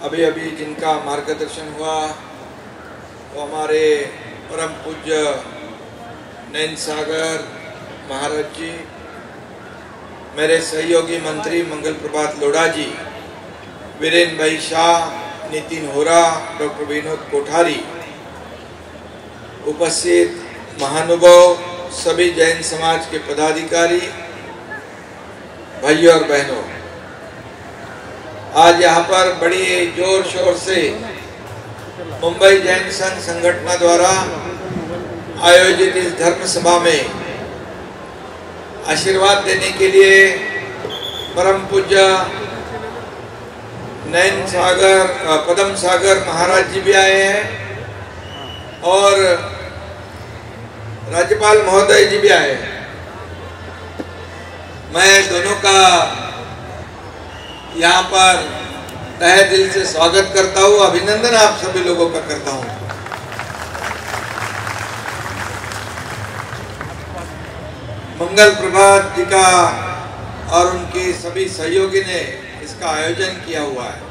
अभी अभी जिनका मार्गदर्शन हुआ वो हमारे परम पूज्य नैन सागर महाराज जी, मेरे सहयोगी मंत्री मंगल प्रभात लोढ़ा जी, वीरेंद्र भाई शाह, नितिन होरा, डॉक्टर विनोद कोठारी, उपस्थित महानुभाव, सभी जैन समाज के पदाधिकारी, भाइयों और बहनों, आज यहाँ पर बड़ी जोर शोर से मुंबई जैन संघ संगठन द्वारा आयोजित इस धर्म सभा में आशीर्वाद देने के लिए परम पूज्य नैन सागर पदम सागर महाराज जी भी आए हैं और राज्यपाल महोदय जी भी आए हैं। मैं दोनों का यहाँ पर तहे दिल से स्वागत करता हूँ, अभिनंदन आप सभी लोगों का करता हूँ। मंगल प्रभात जी का और उनके सभी सहयोगी ने इसका आयोजन किया हुआ है।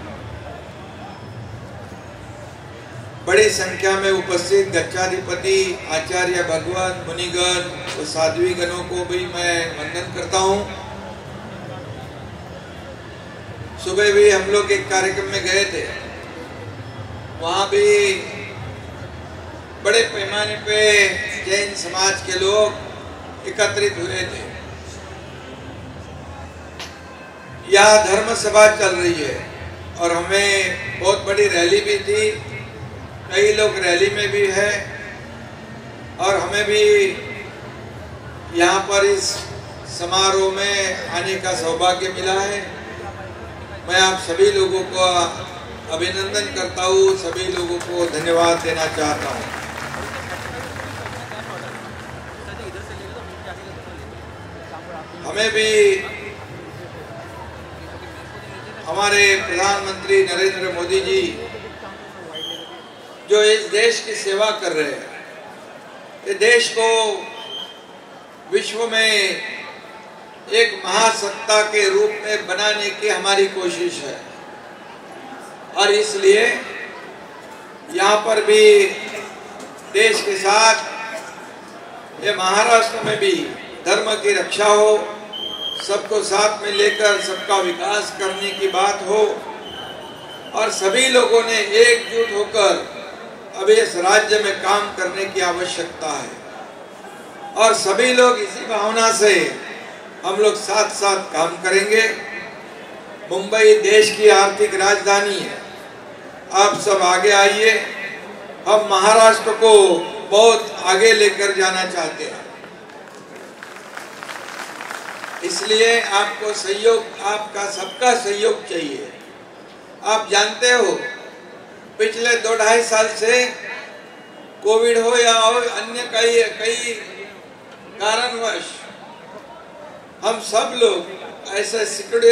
बड़ी संख्या में उपस्थित गच्छाधिपति, आचार्य भगवान, मुनिगण और साध्वी गणों को भी मैं वंदन करता हूँ। सुबह भी हम लोग एक कार्यक्रम में गए थे, वहां भी बड़े पैमाने पे जैन समाज के लोग एकत्रित हुए थे। यहाँ धर्म सभा चल रही है और हमें बहुत बड़ी रैली भी थी, कई लोग रैली में भी है और हमें भी यहाँ पर इस समारोह में आने का सौभाग्य मिला है। मैं आप सभी लोगों को अभिनंदन करता हूँ, सभी लोगों को धन्यवाद देना चाहता हूँ। हमें भी हमारे प्रधानमंत्री नरेंद्र मोदी जी जो इस देश की सेवा कर रहे हैं, ये देश को विश्व में एक महासत्ता के रूप में बनाने की हमारी कोशिश है और इसलिए यहाँ पर भी देश के साथ ये महाराष्ट्र में भी धर्म की रक्षा हो, सबको साथ में लेकर सबका विकास करने की बात हो और सभी लोगों ने एकजुट होकर अब इस राज्य में काम करने की आवश्यकता है और सभी लोग इसी भावना से हम लोग साथ साथ काम करेंगे। मुंबई देश की आर्थिक राजधानी है, आप सब आगे आइए, हम महाराष्ट्र को बहुत आगे लेकर जाना चाहते हैं। इसलिए आपको सहयोग, आपका सबका सहयोग चाहिए। आप जानते हो पिछले 2-2.5 साल से कोविड हो या और अन्य कई कारणवश हम सब लोग ऐसे सिकुड़े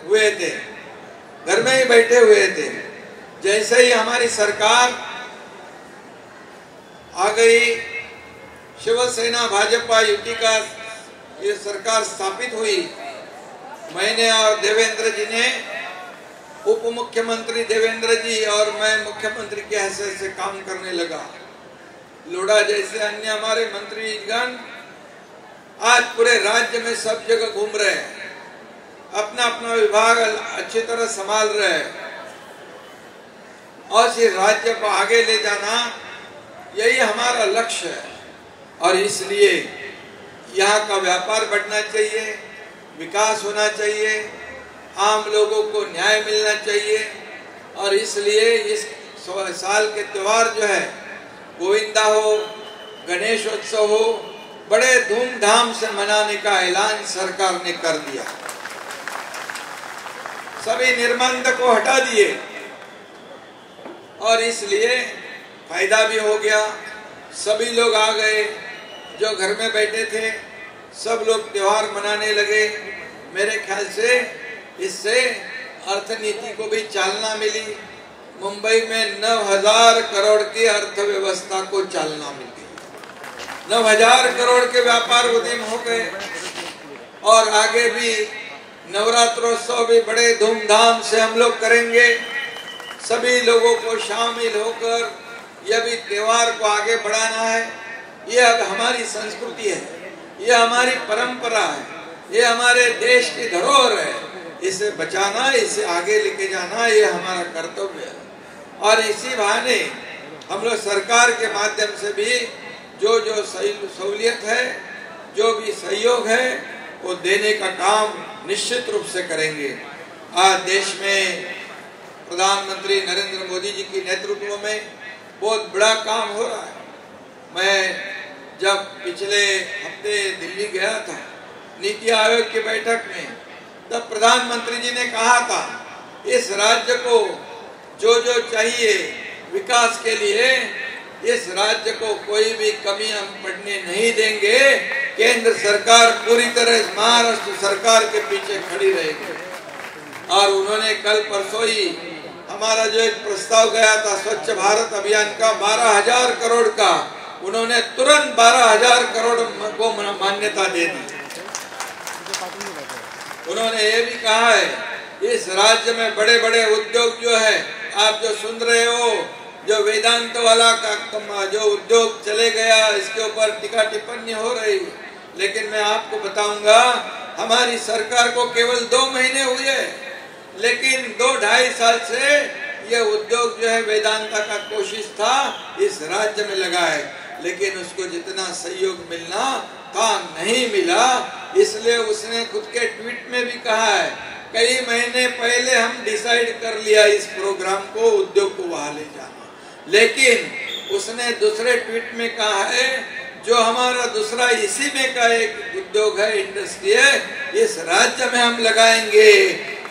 हुए थे, घर में ही बैठे हुए थे। जैसे ही हमारी सरकार आ गई, शिवसेना भाजपा युति का ये सरकार स्थापित हुई, मैंने और देवेंद्र जी ने, उप मुख्यमंत्री देवेंद्र जी और मैं मुख्यमंत्री के हैसियत से काम करने लगा। लोढ़ा जैसे अन्य हमारे मंत्रीगण आज पूरे राज्य में सब जगह घूम रहे हैं, अपना अपना विभाग अच्छी तरह संभाल रहे हैं और इस राज्य को आगे ले जाना यही हमारा लक्ष्य है और इसलिए यहाँ का व्यापार बढ़ना चाहिए, विकास होना चाहिए, आम लोगों को न्याय मिलना चाहिए और इसलिए इस साल के त्योहार जो है, गोविंदा हो, गणेशोत्सव हो, बड़े धूमधाम से मनाने का ऐलान सरकार ने कर दिया। सभी निर्बंध को हटा दिए और इसलिए फायदा भी हो गया। सभी लोग आ गए, जो घर में बैठे थे सब लोग त्योहार मनाने लगे। मेरे ख्याल से इससे अर्थनीति को भी चालना मिली। मुंबई में 9,000 करोड़ की अर्थव्यवस्था को चालना मिली। 9,000 करोड़ के व्यापार उद्यम हो गए और आगे भी नवरात्रोत्सव भी बड़े धूमधाम से हम लोग करेंगे। सभी लोगों को शामिल होकर यह भी त्योहार को आगे बढ़ाना है। यह अब हमारी संस्कृति है, यह हमारी परंपरा है, ये हमारे देश की धरोहर है। इसे बचाना, इसे आगे लेके जाना, ये हमारा कर्तव्य है। और इसी बहाने हम लोग सरकार के माध्यम से भी जो जो सहूलियत है, जो भी सहयोग है, वो देने का काम निश्चित रूप से करेंगे। आज देश में प्रधानमंत्री नरेंद्र मोदी जी की नेतृत्व में बहुत बड़ा काम हो रहा है। मैं जब पिछले हफ्ते दिल्ली गया था नीति आयोग की बैठक में, तब प्रधानमंत्री जी ने कहा था इस राज्य को जो जो चाहिए विकास के लिए, इस राज्य को कोई भी कमी हम पड़ने नहीं देंगे। केंद्र सरकार पूरी तरह महाराष्ट्र सरकार के पीछे खड़ी रहेगी। और उन्होंने कल परसों ही हमारा जो एक प्रस्ताव गया था स्वच्छ भारत अभियान का 12,000 करोड़ का, उन्होंने तुरंत 12,000 करोड़ को मान्यता दे दी। उन्होंने ये भी कहा है इस राज्य में बड़े बड़े उद्योग जो है, आप जो सुन रहे हो, जो वेदांत वाला का जो उद्योग चले गया, इसके ऊपर टीका टिप्पणी हो रही, लेकिन मैं आपको बताऊंगा हमारी सरकार को केवल 2 महीने हुए, लेकिन 2-2.5 साल से यह उद्योग जो है वेदांता का कोशिश था इस राज्य में लगा है, लेकिन उसको जितना सहयोग मिलना था नहीं मिला। इसलिए उसने खुद के ट्वीट में भी कहा है कई महीने पहले हम डिसाइड कर लिया इस प्रोग्राम को, उद्योग को वहां ले जाना, लेकिन उसने दूसरे ट्वीट में कहा है जो हमारा दूसरा इसी में का एक उद्योग है, इंडस्ट्री है, इस राज्य में हम लगाएंगे,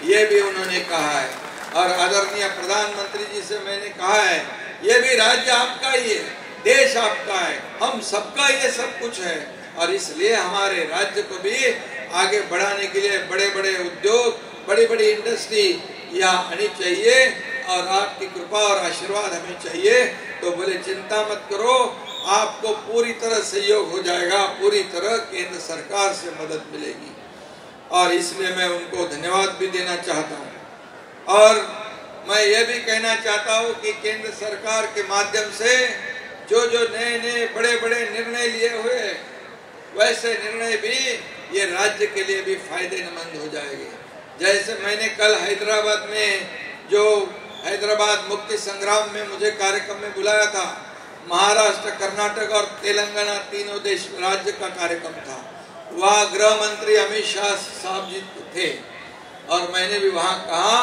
ये भी उन्होंने कहा है। और आदरणीय प्रधानमंत्री जी से मैंने कहा है ये भी राज्य आपका ही है, देश आपका है, हम सबका ये सब कुछ है, और इसलिए हमारे राज्य को भी आगे बढ़ाने के लिए बड़े बड़े उद्योग, बड़ी बड़ी इंडस्ट्री यहाँ आनी चाहिए, और आपकी कृपा और आशीर्वाद हमें चाहिए। तो बोले चिंता मत करो, आपको पूरी तरह सहयोग हो जाएगा, पूरी तरह केंद्र सरकार से मदद मिलेगी। और इसलिए मैं उनको धन्यवाद भी देना चाहता हूँ। और मैं ये भी कहना चाहता हूँ कि केंद्र सरकार के माध्यम से जो जो नए नए बड़े बड़े निर्णय लिए हुए, वैसे निर्णय भी ये राज्य के लिए भी फायदेमंद हो जाएंगे। जैसे मैंने कल हैदराबाद में जो हैदराबाद मुक्ति संग्राम में मुझे कार्यक्रम में बुलाया था, महाराष्ट्र, कर्नाटक और तेलंगाना तीनों देश राज्य का कार्यक्रम था, वहाँ गृह मंत्री अमित शाह साहब जी थे, और मैंने भी वहाँ कहा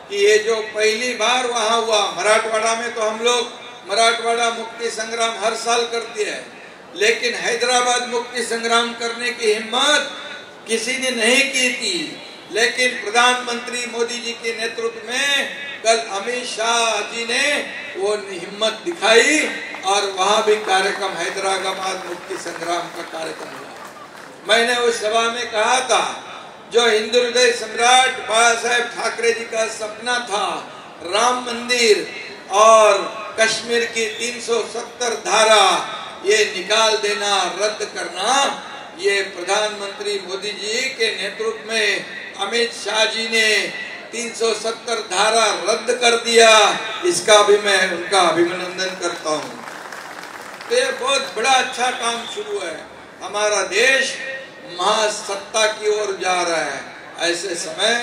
कि ये जो पहली बार वहाँ हुआ मराठवाड़ा में, तो हम लोग मराठवाड़ा मुक्ति संग्राम हर साल करते हैं, लेकिन हैदराबाद मुक्ति संग्राम करने की हिम्मत किसी ने नहीं की थी, लेकिन प्रधानमंत्री मोदी जी के नेतृत्व में कल अमित शाह जी ने वो हिम्मत दिखाई, और वहां भी कार्यक्रम हैदराबाद मुक्ति संग्राम का कार्यक्रम हुआ। मैंने उस सभा में कहा था जो हिंदू हृदय सम्राट बाला साहेब ठाकरे जी का सपना था, राम मंदिर और कश्मीर की 370 धारा ये निकाल देना, रद्द करना, ये प्रधानमंत्री मोदी जी के नेतृत्व में अमित शाह जी ने 370 धारा रद्द कर दिया। इसका भी मैं उनका अभिनंदन करता हूँ। तो ये बहुत बड़ा अच्छा काम शुरू है। हमारा देश महासत्ता की ओर जा रहा है। ऐसे समय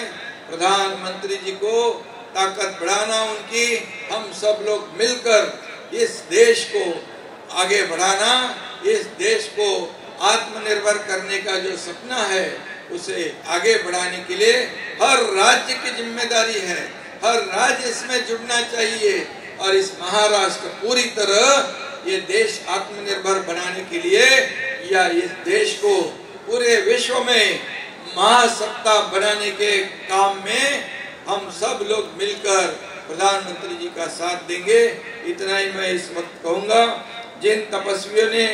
प्रधानमंत्री जी को ताकत बढ़ाना उनकी, हम सब लोग मिलकर इस देश को आगे बढ़ाना, इस देश को आत्मनिर्भर करने का जो सपना है उसे आगे बढ़ाने के लिए हर राज्य की जिम्मेदारी है। हर राज्य इसमें जुड़ना चाहिए, और इस महाराष्ट्र पूरी तरह ये देश आत्मनिर्भर बनाने के लिए, या इस देश को पूरे विश्व में महासत्ता बनाने के काम में हम सब लोग मिलकर प्रधानमंत्री जी का साथ देंगे। इतना ही मैं इस वक्त कहूँगा। जिन तपस्वियों ने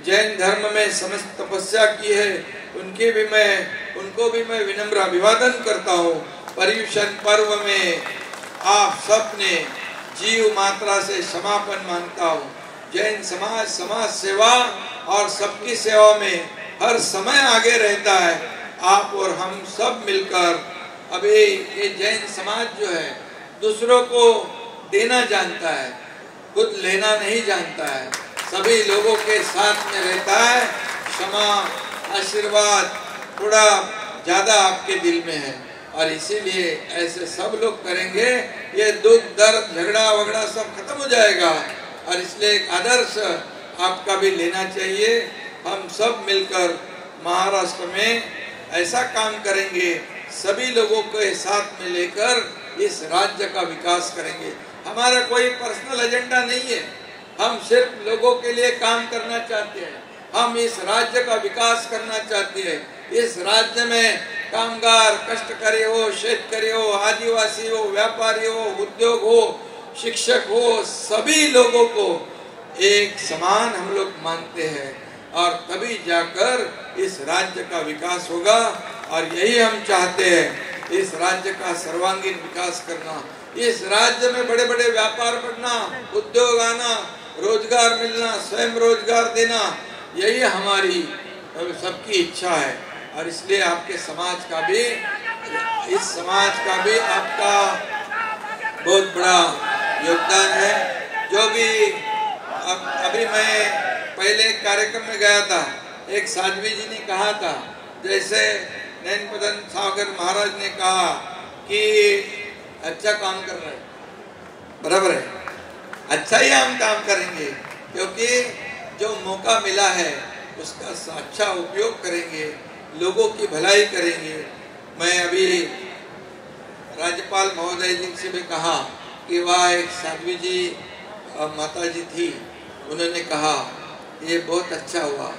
जैन धर्म में समस्त तपस्या की है उनको भी मैं विनम्र अभिवादन करता हूँ। पर्युषण पर्व में आप सब ने जीव मात्रा से समापन मानता हूँ। जैन समाज सेवा और सबकी सेवा में हर समय आगे रहता है। आप और हम सब मिलकर अभी ये जैन समाज जो है दूसरों को देना जानता है, खुद लेना नहीं जानता है। सभी लोगों के साथ में रहता है। क्षमा, आशीर्वाद थोड़ा ज्यादा आपके दिल में है और इसीलिए ऐसे सब लोग करेंगे, ये दुख दर्द झगड़ा वगड़ा सब खत्म हो जाएगा। और इसलिए एक आदर्श आपका भी लेना चाहिए। हम सब मिलकर महाराष्ट्र में ऐसा काम करेंगे, सभी लोगों को साथ में लेकर इस राज्य का विकास करेंगे। हमारा कोई पर्सनल एजेंडा नहीं है, हम सिर्फ लोगों के लिए काम करना चाहते हैं। हम इस राज्य का विकास करना चाहते हैं। इस राज्य में कामगार, कष्टकारी हो, शेतकारी हो, आदिवासी हो, व्यापारी हो, उद्योग हो, शिक्षक हो, सभी लोगों को एक समान हम लोग मानते हैं और तभी जाकर इस राज्य का विकास होगा। और यही हम चाहते हैं, इस राज्य का सर्वांगीण विकास करना, इस राज्य में बड़े बड़े व्यापार बढ़ना, उद्योग आना, रोजगार मिलना, स्वयं रोजगार देना, यही हमारी सबकी इच्छा है। और इसलिए आपके समाज का भी, इस समाज का भी आपका बहुत बड़ा योगदान है। जो भी अभी मैं पहले कार्यक्रम में गया था, एक साध्वी जी ने कहा था, जैसे नैन मदन सागर महाराज ने कहा कि अच्छा काम कर रहे हैं, बराबर है, अच्छा ही हम काम करेंगे, क्योंकि जो मौका मिला है उसका अच्छा उपयोग करेंगे, लोगों की भलाई करेंगे। मैं अभी राज्यपाल महोदय जी से भी कहा कि वह एक साध्वी जी माता जी थी, उन्होंने कहा ये बहुत अच्छा हुआ,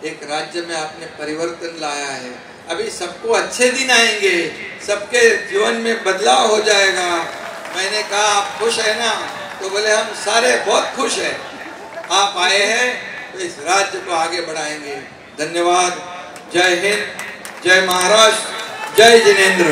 एक राज्य में आपने परिवर्तन लाया है। अभी सबको अच्छे दिन आएंगे, सबके जीवन में बदलाव हो जाएगा। मैंने कहा आप खुश है ना? तो बोले हम सारे बहुत खुश हैं, आप आए हैं तो इस राज्य को आगे बढ़ाएंगे। धन्यवाद। जय हिंद, जय महाराष्ट्र, जय जिनेंद्र।